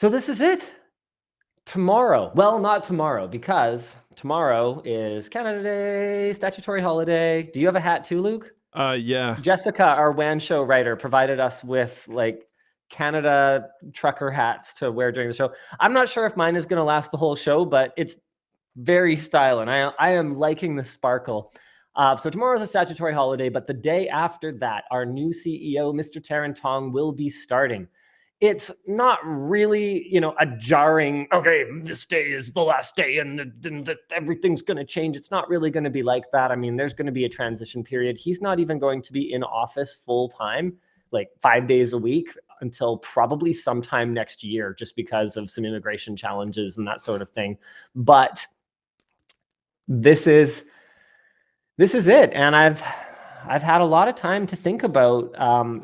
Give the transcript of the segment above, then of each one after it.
So this is it. Tomorrow. Well, not tomorrow, because tomorrow is Canada Day, statutory holiday. Do you have a hat too, Luke? Yeah. Jessica, our WAN show writer, provided us with like Canada trucker hats to wear during the show. I'm not sure if mine is going to last the whole show, but it's very stylish. I am liking the sparkle. So tomorrow is a statutory holiday, but the day after that, our new CEO, Mr. Taryn Tong, will be starting. It's not really, a jarring, okay, this day is the last day and everything's going to change. It's not really going to be like that. I mean, there's going to be a transition period. He's not even going to be in office full time, like 5 days a week until probably sometime next year, just because of some immigration challenges and that sort of thing. But this is it. And I've had a lot of time to think about,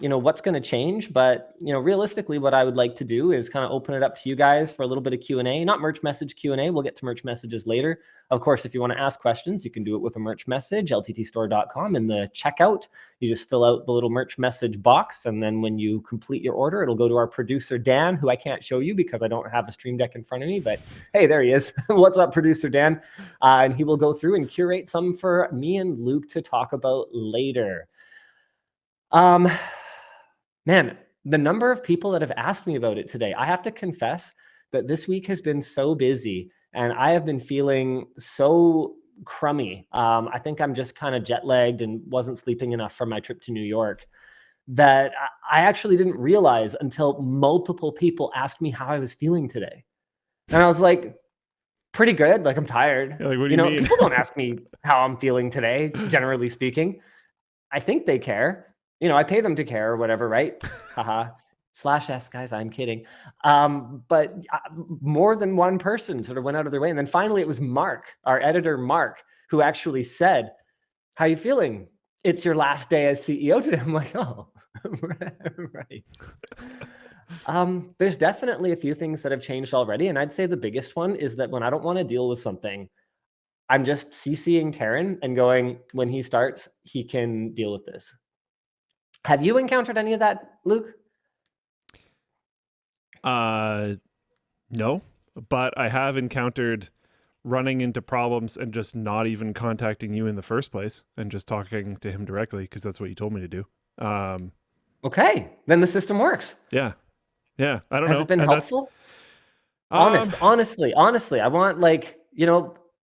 what's going to change. But, realistically, what I would like to do is kind of open it up to you guys for a little bit of Q&A, not merch message Q&A. We'll get to merch messages later. Of course, if you want to ask questions, you can do it with a merch message, lttstore.com. In the checkout, you just fill out the little merch message box. And then when you complete your order, it'll go to our producer, Dan, who I can't show you because I don't have a Stream Deck in front of me. But hey, there he is. What's up, producer Dan? And he will go through and curate some for me and Luke to talk about later. Man, the number of people that have asked me about it today, I have to confess that this week has been so busy and I have been feeling so crummy. I think I'm just kind of jet lagged and wasn't sleeping enough from my trip to New York, that I actually didn't realize until multiple people asked me how I was feeling today. And I was like, pretty good. Like, I'm tired. Yeah, like, what do you mean? People don't ask me how I'm feeling today, generally speaking. I think they care. I pay them to care or whatever, right? Haha. /S, guys, I'm kidding. But more than one person sort of went out of their way. And then finally it was Mark, our editor, Mark, who actually said, how you feeling? It's your last day as CEO today. I'm like, oh, right. There's definitely a few things that have changed already. And I'd say the biggest one is that when I don't want to deal with something, I'm just CCing Taryn and going, when he starts, he can deal with this. Have you encountered any of that, Luke? No, but I have encountered running into problems and just not even contacting you in the first place and just talking to him directly because that's what you told me to do. Okay, then the system works. Yeah. I don't know. Has it been helpful? Honestly, I want,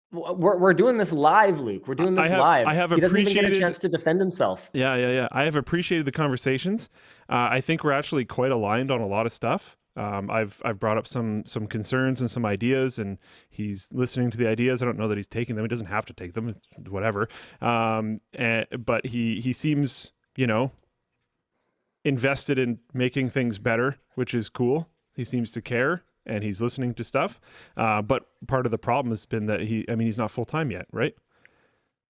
we're doing this live, Luke. We're doing this live. He doesn't even get a chance to defend himself. Yeah. I have appreciated the conversations. I think we're actually quite aligned on a lot of stuff. I've brought up some concerns and some ideas, and he's listening to the ideas. I don't know that he's taking them. He doesn't have to take them. It's whatever. But he seems, invested in making things better, which is cool. He seems to care. And he's listening to stuff. But part of the problem has been that he's not full-time yet, right?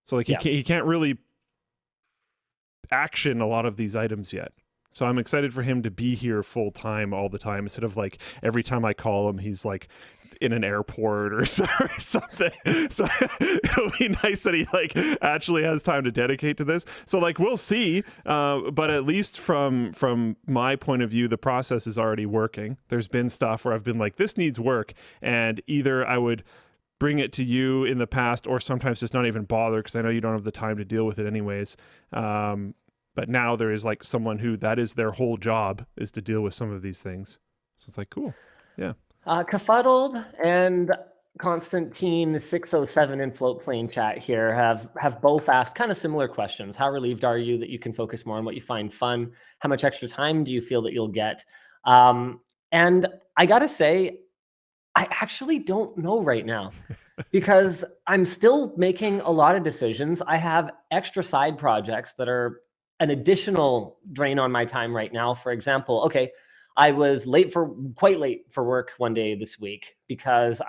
So he can't really action a lot of these items yet. So I'm excited for him to be here full-time all the time instead of like every time I call him, he's like in an airport or something. So it'll be nice that he actually has time to dedicate to this. So we'll see. But at least from my point of view, the process is already working. There's been stuff where I've been like, this needs work. And either I would bring it to you in the past or sometimes just not even bother because I know you don't have the time to deal with it anyways. But now there is someone who that is their whole job is to deal with some of these things. So it's cool. Yeah. Kafuddled and Constantine 607 in Float Plane chat here have both asked kind of similar questions. How relieved are you that you can focus more on what you find fun? How much extra time do you feel that you'll get? And I got to say, I actually don't know right now because I'm still making a lot of decisions. I have extra side projects that are an additional drain on my time right now. For example, I was quite late for work one day this week because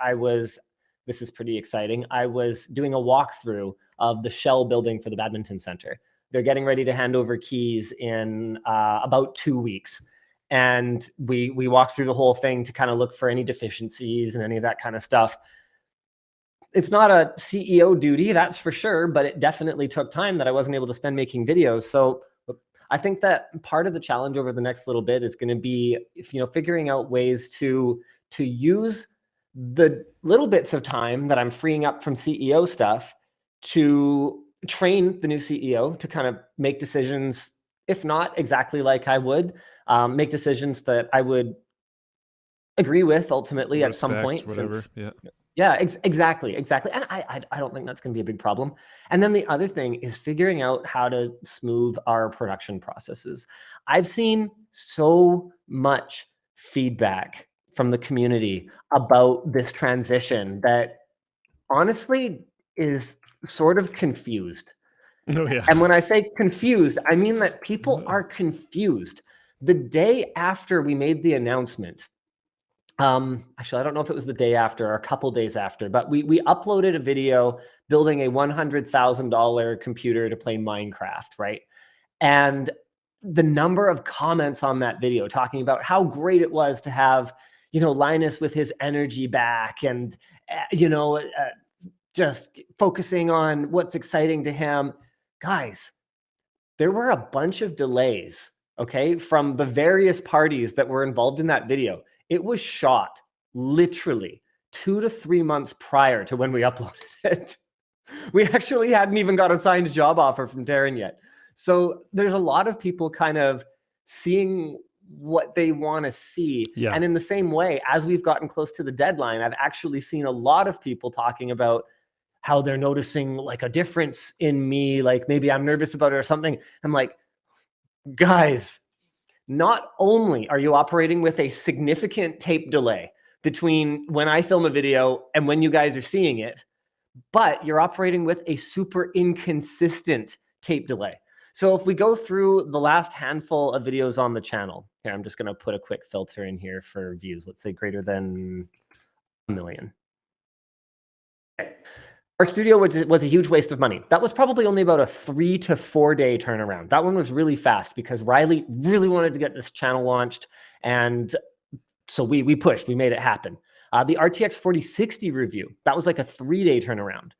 this is pretty exciting. I was doing a walkthrough of the shell building for the badminton center. They're getting ready to hand over keys in about 2 weeks. And we walked through the whole thing to kind of look for any deficiencies and any of that kind of stuff. It's not a CEO duty, that's for sure, but it definitely took time that I wasn't able to spend making videos. So I think that part of the challenge over the next little bit is going to be, figuring out ways to to use the little bits of time that I'm freeing up from CEO stuff to train the new CEO to kind of make decisions, if not exactly like I would, make decisions that I would agree with ultimately at some point. Whatever. Yeah, exactly. And I don't think that's going to be a big problem. And then the other thing is figuring out how to smooth our production processes. I've seen so much feedback from the community about this transition that honestly is sort of confused. Oh, yeah. And when I say confused, I mean that people are confused. The day after we made the announcement, actually, I don't know if it was the day after or a couple days after, but we uploaded a video building a $100,000 computer to play Minecraft, right? And the number of comments on that video talking about how great it was to have, Linus with his energy back and, just focusing on what's exciting to him. Guys, there were a bunch of delays, okay, from the various parties that were involved in that video. It was shot literally 2 to 3 months prior to when we uploaded it. We actually hadn't even got a signed job offer from Darren yet. So there's a lot of people kind of seeing what they want to see. Yeah. And in the same way, as we've gotten close to the deadline, I've actually seen a lot of people talking about how they're noticing like a difference in me, like maybe I'm nervous about it or something. I'm like, guys, not only are you operating with a significant tape delay between when I film a video and when you guys are seeing it, but you're operating with a super inconsistent tape delay. So if we go through the last handful of videos on the channel, here, I'm just going to put a quick filter in here for views. Let's say greater than 1 million. Okay. Our studio was a huge waste of money. That was probably only about a 3 to 4 day turnaround. That one was really fast because Riley really wanted to get this channel launched. And so we pushed, we made it happen. The RTX 4060 review, that was like a 3-day turnaround.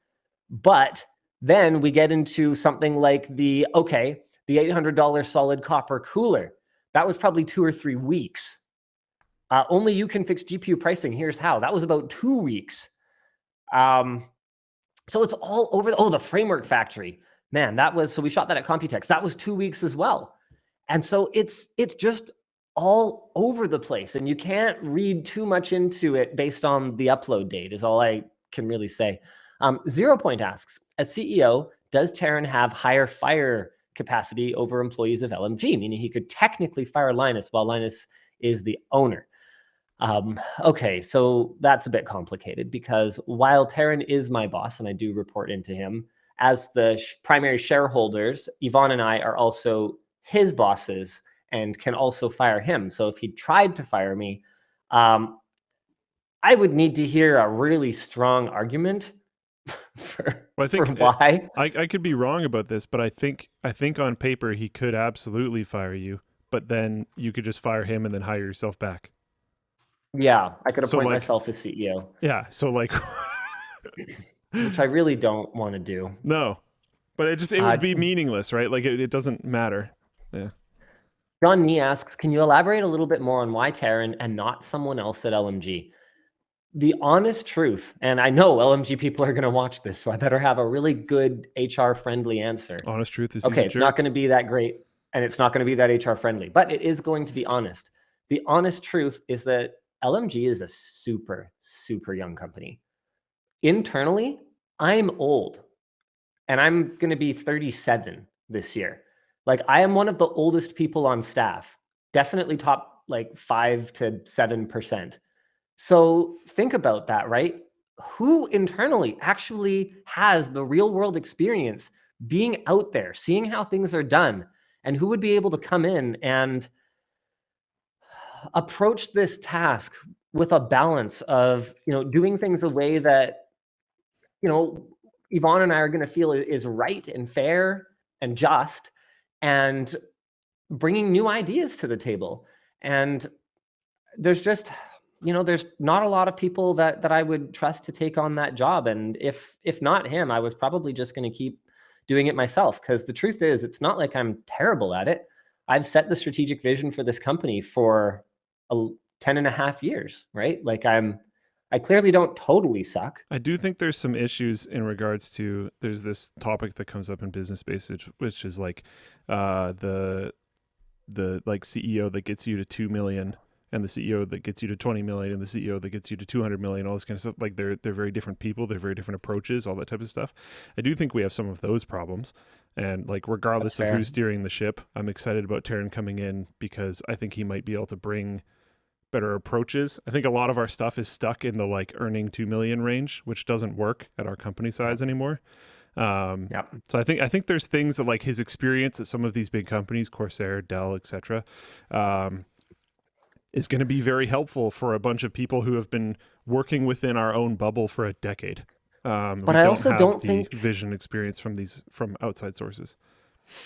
But then we get into something like the $800 solid copper cooler. That was probably 2 or 3 weeks. Only you can fix GPU pricing. Here's how. That was about 2 weeks. So it's all over. The framework factory, man, so we shot that at Computex. That was 2 weeks as well. And so it's just all over the place, and you can't read too much into it based on the upload date is all I can really say. 0 Point asks, as CEO, does Taryn have higher fire capacity over employees of LMG, meaning he could technically fire Linus while Linus is the owner? Okay, so that's a bit complicated because while Taryn is my boss and I do report into him, as the primary shareholders, Yvonne and I are also his bosses and can also fire him. So if he tried to fire me, I would need to hear a really strong argument for why. I could be wrong about this, but I think on paper he could absolutely fire you, but then you could just fire him and then hire yourself back. Yeah, I could appoint myself as CEO. Yeah, so like... which I really don't want to do. No, but it would be meaningless, right? Like it doesn't matter. Yeah. John Nee asks, can you elaborate a little bit more on why Taryn and not someone else at LMG? The honest truth, and I know LMG people are going to watch this, so I better have a really good HR-friendly answer. Honest truth is okay, it's not going to be that great, and it's not going to be that HR-friendly, but it is going to be honest. The honest truth is that LMG is a super, super young company. Internally, I'm old, and I'm going to be 37 this year. Like, I am one of the oldest people on staff, definitely top like 5 to 7%. So think about that, right? Who internally actually has the real world experience being out there, seeing how things are done, and who would be able to come in and approach this task with a balance of, doing things a way that, Yvonne and I are going to feel is right and fair and just, and bringing new ideas to the table. And there's just, there's not a lot of people that I would trust to take on that job. And if not him, I was probably just going to keep doing it myself. Because the truth is, it's not like I'm terrible at it. I've set the strategic vision for this company for 10 and a half years, right? Like I clearly don't totally suck. I do think there's some issues in regards to, there's this topic that comes up in Business Base, which is like the like CEO that gets you to 2 million and the CEO that gets you to 20 million and the CEO that gets you to 200 million, all this kind of stuff. Like they're very different people. They're very different approaches, all that type of stuff. I do think we have some of those problems. And like, regardless of who's steering the ship, I'm excited about Taryn coming in because I think he might be able to bring better approaches. I think a lot of our stuff is stuck in the like earning 2 million range, which doesn't work at our company size anymore. So I think there's things that like his experience at some of these big companies, Corsair, Dell, etc., is going to be very helpful for a bunch of people who have been working within our own bubble for a decade. But I also don't think vision experience from outside sources.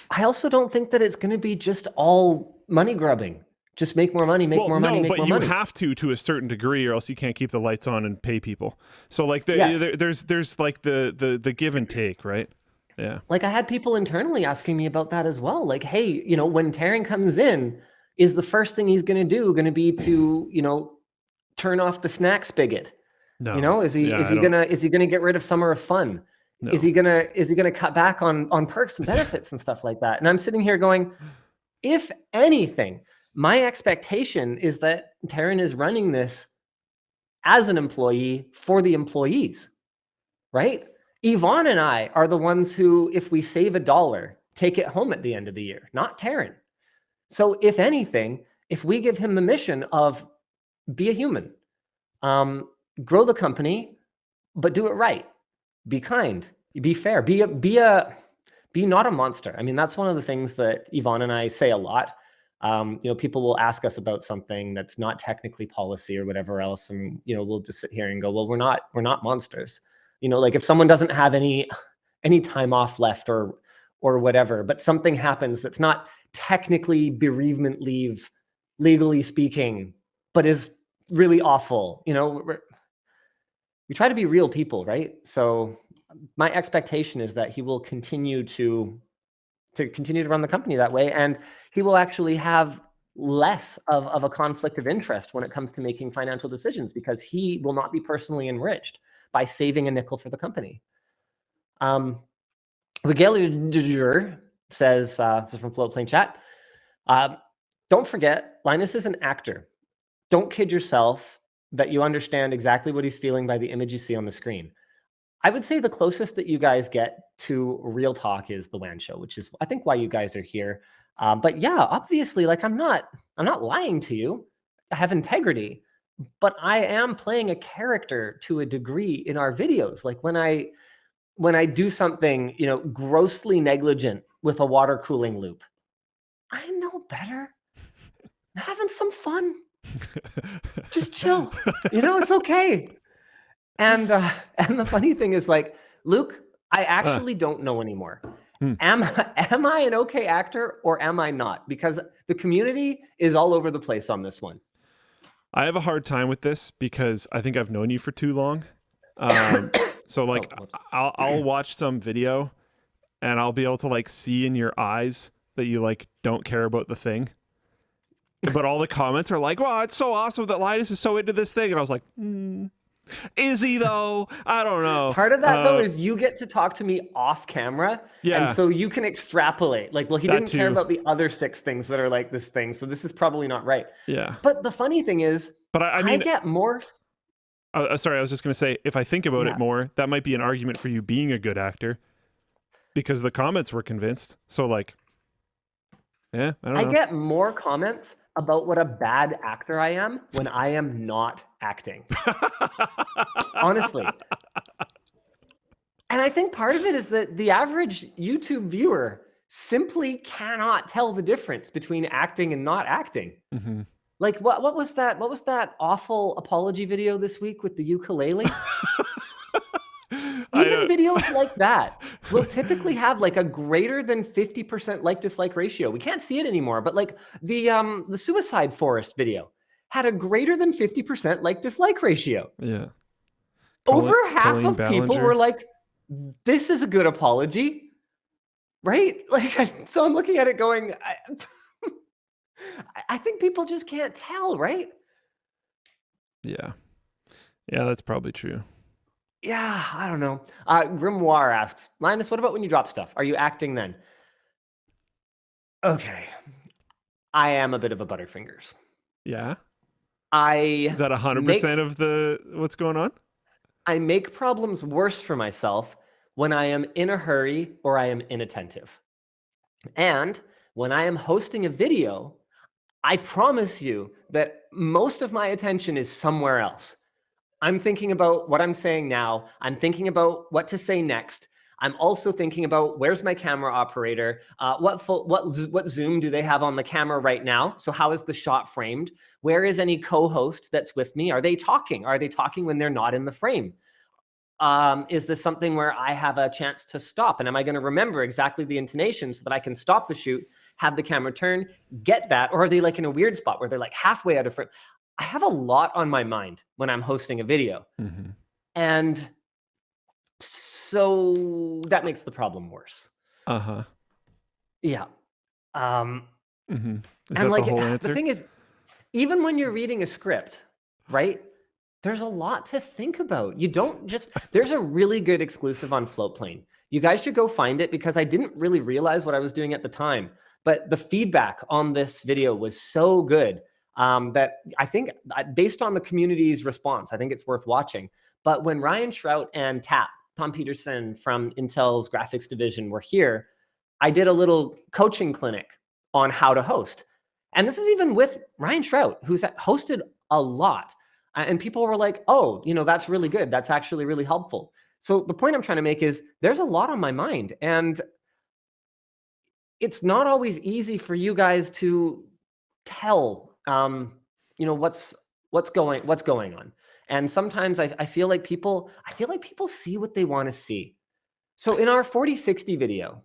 I also don't think that it's going to be just all money grubbing. Just make more money, make more money, make more money. But you have to a certain degree, or else you can't keep the lights on and pay people. So like there's like the give and take, right? Yeah. Like I had people internally asking me about that as well. Like, hey, you know, when Taryn comes in, is the first thing he's going to do going to be to, you know, turn off the snack spigot? No. You know, is he gonna get rid of Summer of Fun? No. Is he gonna cut back on perks and benefits and stuff like that? And I'm sitting here going, if anything, my expectation is that Taryn is running this as an employee for the employees, right? Yvonne and I are the ones who, if we save $1, take it home at the end of the year, not Taryn. So if anything, if we give him the mission of be a human, grow the company, but do it right, be kind, be fair, be not a monster. I mean, that's one of the things that Yvonne and I say a lot. You know, people will ask us about something that's not technically policy or whatever else, and you know, we'll just sit here and go, well, we're not monsters. You know, like if someone doesn't have any time off left or whatever, but something happens that's not technically bereavement leave, legally speaking, but is really awful. You know, we try to be real people, right? So my expectation is that he will continue to run the company that way, and he will actually have less of a conflict of interest when it comes to making financial decisions, because he will not be personally enriched by saving a nickel for the company. Miguel says, this is from Floatplane Chat, don't forget, Linus is an actor. Don't kid yourself that you understand exactly what he's feeling by the image you see on the screen. I would say the closest that you guys get to real talk is the WAN show, which is, I think, why you guys are here. But yeah, obviously, like I'm not lying to you. I have integrity, but I am playing a character to a degree in our videos. Like when I do something, you know, grossly negligent with a water cooling loop, I know better. I'm having some fun. Just chill. You know, it's okay. And the funny thing is, like, Luke, I actually don't know anymore. Am I an okay actor or am I not? Because the community is all over the place on this one. I have a hard time with this because I think I've known you for too long. So like I'll watch some video and I'll be able to like see in your eyes that you like don't care about the thing. But all the comments are like, "Wow, it's so awesome that Linus is so into this thing." And I was like, is he though? I don't know. Part of that though is you get to talk to me off camera. Yeah. And so you can extrapolate. Like, well, he didn't care about the other 6 things that are like this thing. So this is probably not right. Yeah. But the funny thing is, I mean, I get more. Sorry, I was just going to say, if I think about it more, that might be an argument for you being a good actor because the comments were convinced. So like, yeah, I don't know. I get more comments about what a bad actor I am when I am not acting. Honestly. And I think part of it is that the average YouTube viewer simply cannot tell the difference between acting and not acting. Mm-hmm. Like what was that? What was that awful apology video this week with the ukulele? Even videos like that will typically have like a greater than 50% like-dislike ratio. We can't see it anymore, but like the Suicide Forest video had a greater than 50% like-dislike ratio. Yeah. Over half of people were like, this is a good apology, right? Like, so I'm looking at it going, I think people just can't tell, right? Yeah. Yeah, that's probably true. Yeah, I don't know. Grimoire asks, Linus, what about when you drop stuff? Are you acting then? Okay. I am a bit of a Butterfingers. Yeah. I Is that 100% make of the what's going on? I make problems worse for myself when I am in a hurry or I am inattentive. And when I am hosting a video, I promise you that most of my attention is somewhere else. I'm thinking about what I'm saying now. I'm thinking about what to say next. I'm also thinking about where's my camera operator? What zoom do they have on the camera right now? So how is the shot framed? Where is any co-host that's with me? Are they talking? Are they talking when they're not in the frame? Is this something where I have a chance to stop? And am I going to remember exactly the intonation so that I can stop the shoot, have the camera turn, get that? Or are they like in a weird spot where they're like halfway out of frame? I have a lot on my mind when I'm hosting a video. Mm-hmm. And so that makes the problem worse. Uh-huh. Yeah. Mm-hmm. Is And that the like whole the answer? thing is, even when you're reading a script, right? There's a lot to think about. You don't just, there's a really good exclusive on Floatplane. You guys should go find it because I didn't really realize what I was doing at the time. But the feedback on this video was so good that I think, based on the community's response, I think it's worth watching. But when Ryan Shrout and Tom Peterson from Intel's graphics division were here, I did a little coaching clinic on how to host. And this is even with Ryan Shrout, who's hosted a lot. And people were like, oh, that's really good. That's actually really helpful. So the point I'm trying to make is there's a lot on my mind. And it's not always easy for you guys to tell, what's going on. And sometimes I feel like people see what they want to see. So in our 4060 video,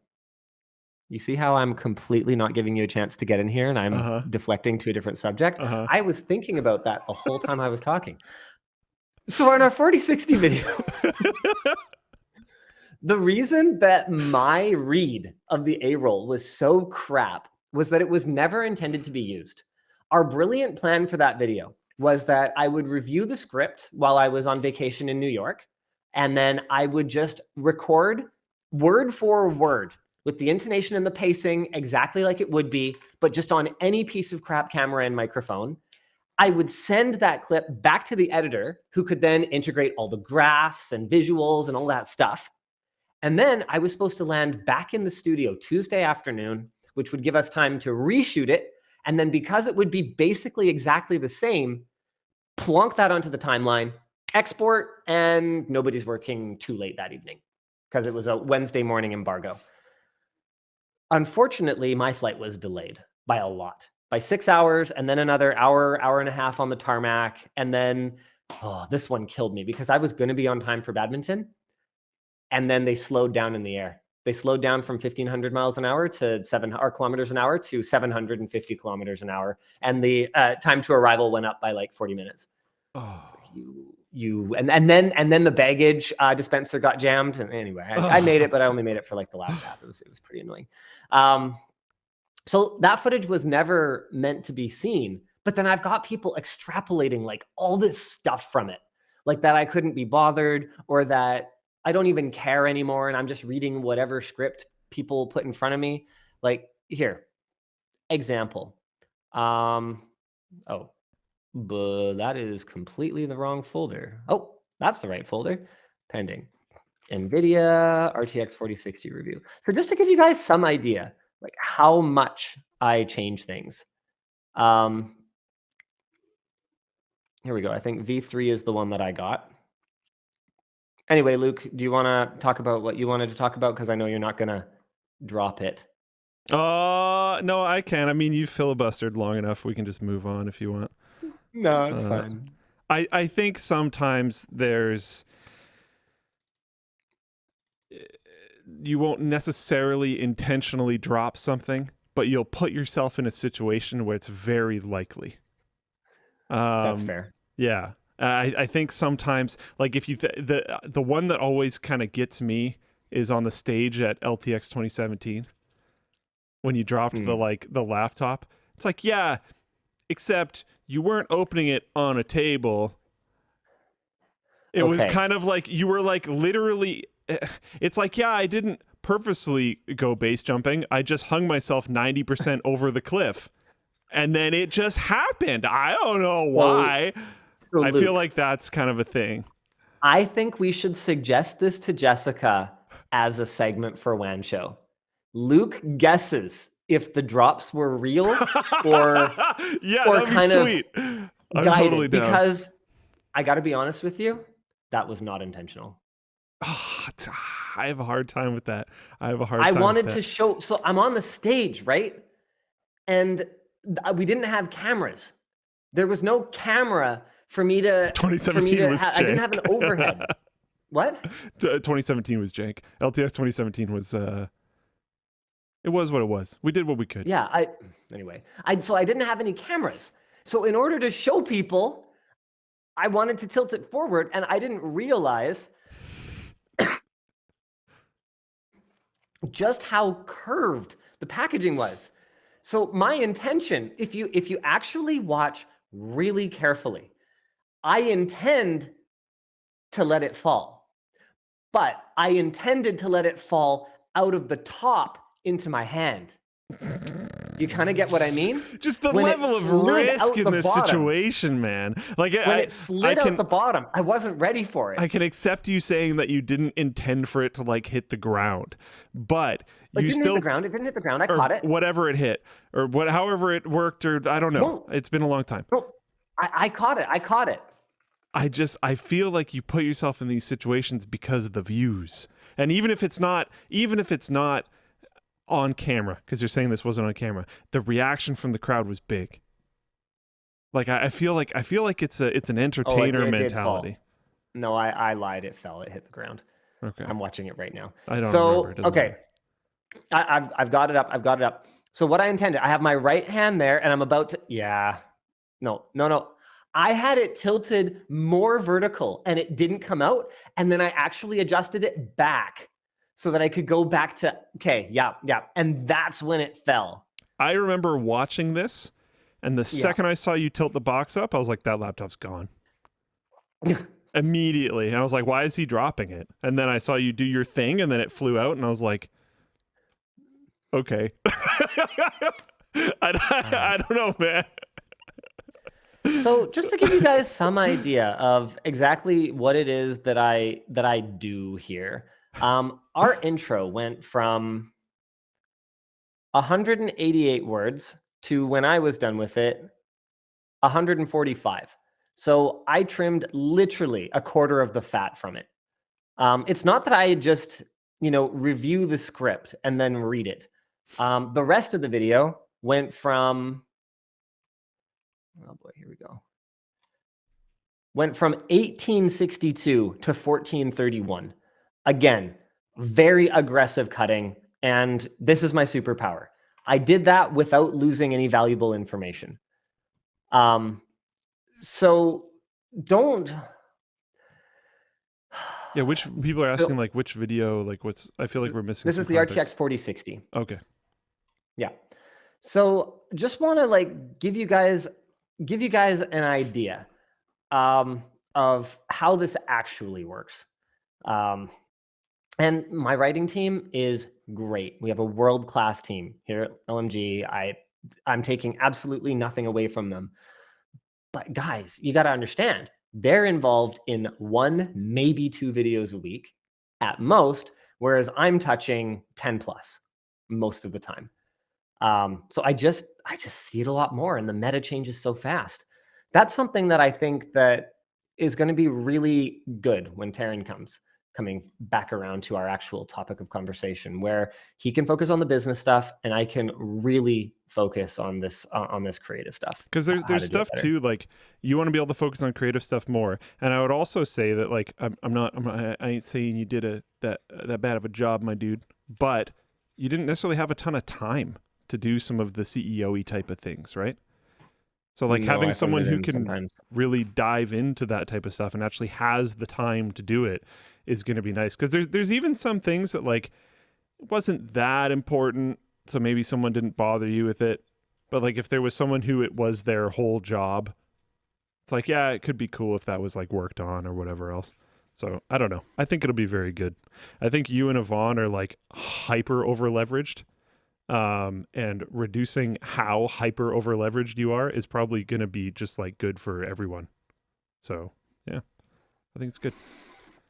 you see how I'm completely not giving you a chance to get in here and I'm deflecting to a different subject? I was thinking about that the whole time I was talking. So in our 4060 video, the reason that my read of the A-roll was so crap was that it was never intended to be used. Our brilliant plan for that video was that I would review the script while I was on vacation in New York, and then I would just record word for word with the intonation and the pacing exactly like it would be, but just on any piece of crap camera and microphone. I would send that clip back to the editor, who could then integrate all the graphs and visuals and all that stuff. And then I was supposed to land back in the studio Tuesday afternoon, which would give us time to reshoot it. And then because it would be basically exactly the same, plonk that onto the timeline, export, and nobody's working too late that evening because it was a Wednesday morning embargo. Unfortunately, my flight was delayed by a lot, by 6 hours, and then another hour and a half on the tarmac. And then, this one killed me because I was going to be on time for badminton. And then they slowed down in the air. They slowed down from 1,500 miles an hour to kilometers an hour to 750 kilometers an hour. And the time to arrival went up by like 40 minutes. Oh. And then the baggage dispenser got jammed. And anyway, I made it, but I only made it for like the last half. It was pretty annoying. So that footage was never meant to be seen. But then I've got people extrapolating like all this stuff from it, like that I couldn't be bothered, or that I don't even care anymore, and I'm just reading whatever script people put in front of me. Like here, example. But that is completely the wrong folder. Oh, that's the right folder. Pending. NVIDIA RTX 4060 review. So just to give you guys some idea, like how much I change things. Here we go. I think V3 is the one that I got. Anyway, Luke, do you want to talk about what you wanted to talk about? Because I know you're not going to drop it. No, I can. I mean, you filibustered long enough. We can just move on if you want. No, it's fine. I think sometimes you won't necessarily intentionally drop something, but you'll put yourself in a situation where it's very likely. That's fair. Yeah. I think sometimes, like if you the one that always kind of gets me is on the stage at LTX 2017 when you dropped the laptop. It's like, yeah, except you weren't opening it on a table. It was Okay. kind of like you were like literally. It's like, yeah, I didn't purposely go base jumping. I just hung myself 90% over the cliff, and then it just happened. I don't know So, why. so I feel Luke, like that's kind of a thing. I think we should suggest this to Jessica as a segment for WAN Show. Luke guesses if the drops were real or Yeah, or that'd be kind of sweet. I'm totally guided. down. Because I got to be honest with you, that was not intentional. I have a hard time with that. I have a hard I time with wanted that. to show. So I'm on the stage, right? And we didn't have cameras. There was no camera for me to 2017 was I didn't have an jank. overhead. What? 2017 was jank. LTS 2017 was it was what it was. We did what we could. Yeah, anyway, so I didn't have any cameras. So in order to show people, I wanted to tilt it forward, and I didn't realize just how curved the packaging was. So my intention, if you actually watch really carefully, I intend to let it fall. But I intended to let it fall out of the top into my hand. Do you kind of get what I mean? Just the When it level of slid risk out in the this bottom. situation, man. Like When it slid out the bottom, I wasn't ready for it. I can accept you saying that you didn't intend for it to like hit the ground, but It you didn't still hit the ground. It didn't hit the ground. I or caught it. whatever it hit or however it worked, or I don't know. No. It's been a long time. No, I caught it. I caught it. I feel like you put yourself in these situations because of the views. And even if it's not on camera, because you're saying this wasn't on camera, the reaction from the crowd was big. Like I feel like it's an entertainer it did mentality. fall. No, I lied. It fell. It hit the ground. Okay. I'm watching it right now. I don't remember. It doesn't Okay. I've got it up. I've got it up. So what I intended, I have my right hand there, and I'm about to. Yeah. No. I had it tilted more vertical, and it didn't come out. And then I actually adjusted it back so that I could go back to. Okay. Yeah. And that's when it fell. I remember watching this, and the second I saw you tilt the box up, I was like, that laptop's gone. Immediately. And I was like, why is he dropping it? And then I saw you do your thing, and then it flew out, and I was like, okay. I don't know, man. So just to give you guys some idea of exactly what it is that I do here, our intro went from 188 words to, when I was done with it, 145. So I trimmed literally a quarter of the fat from it. It's not that I just, review the script and then read it. The rest of the video went from, oh boy, here we go. Went from 1862 to 1431. Again, very aggressive cutting. And this is my superpower. I did that without losing any valuable information. So don't. Yeah, which people are asking, like, which video, like, what's, I feel like we're missing. This is the RTX 4060. Okay. Yeah. So just want to give you guys an idea of how this actually works. And my writing team is great. We have a world-class team here at LMG. I'm taking absolutely nothing away from them. But guys, you got to understand, they're involved in 1, maybe 2 videos a week at most, whereas I'm touching 10 plus most of the time. So I just see it a lot more, and the meta changes so fast. That's something that I think that is going to be really good when Taryn coming back around to our actual topic of conversation, where he can focus on the business stuff and I can really focus on this creative stuff. Because there's stuff too, like, you want to be able to focus on creative stuff more. And I would also say that, like, I ain't saying you did that bad of a job, my dude, but you didn't necessarily have a ton of time to do some of the CEO-y type of things, right? So like having someone who can really dive into that type of stuff and actually has the time to do it is going to be nice. Because there's even some things that, like, wasn't that important, so maybe someone didn't bother you with it. But like if there was someone who it was their whole job It's like, yeah, it could be cool if that was like worked on or whatever else. So I don't know. I think it'll be very good. I think you and Yvonne are like hyper over leveraged. And reducing how hyper over leveraged you are is probably going to be just like good for everyone. So yeah, I think it's good.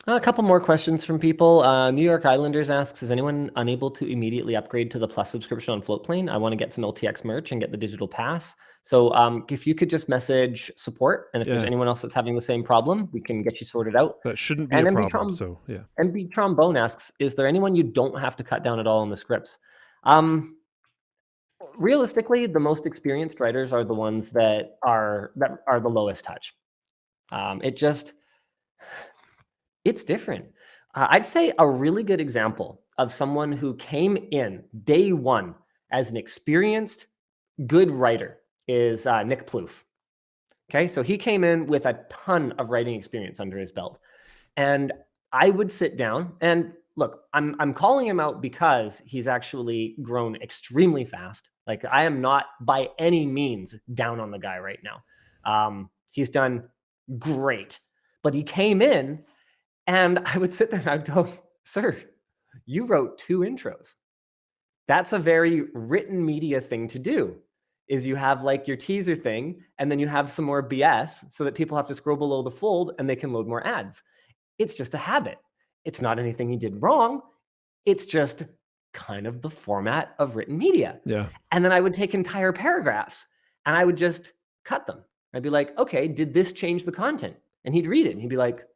A couple more questions from people. New York Islanders asks, is anyone unable to immediately upgrade to the Plus subscription on Floatplane? I want to get some LTX merch and get the digital pass. So if you could just message support, and if there's anyone else that's having the same problem, we can get you sorted out. That shouldn't be a problem. So yeah. NB Trombone asks, is there anyone you don't have to cut down at all in the scripts? Realistically, the most experienced writers are the ones that are the lowest touch. It's different. I'd say a really good example of someone who came in day one as an experienced, good writer is Nick Plouffe. Okay, so he came in with a ton of writing experience under his belt. And I would sit down and look, I'm calling him out because he's actually grown extremely fast. Like, I am not by any means down on the guy right now. He's done great, but he came in and I would sit there and I'd go, sir, you wrote 2 intros. That's a very written media thing to do, is you have like your teaser thing, and then you have some more BS so that people have to scroll below the fold and they can load more ads. It's just a habit. It's not anything he did wrong. It's just kind of the format of written media. Yeah. And then I would take entire paragraphs and I would just cut them. I'd be like, okay, did this change the content? And he'd read it and he'd be like,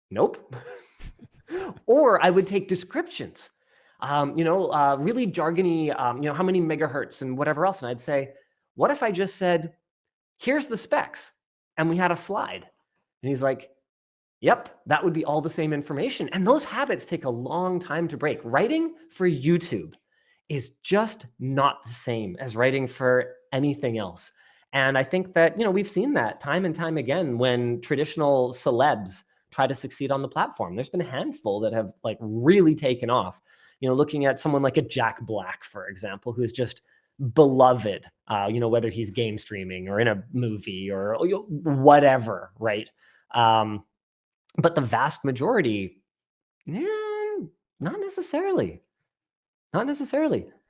nope. Or I would take descriptions, really jargony, how many megahertz and whatever else. And I'd say, what if I just said, here's the specs, and we had a slide? And he's like, yep, that would be all the same information. And those habits take a long time to break. Writing for YouTube is just not the same as writing for anything else. And I think that, we've seen that time and time again when traditional celebs try to succeed on the platform. There's been a handful that have like really taken off. Looking at someone like a Jack Black, for example, who's just beloved, whether he's game streaming or in a movie or whatever, right? But the vast majority, not necessarily. Not necessarily.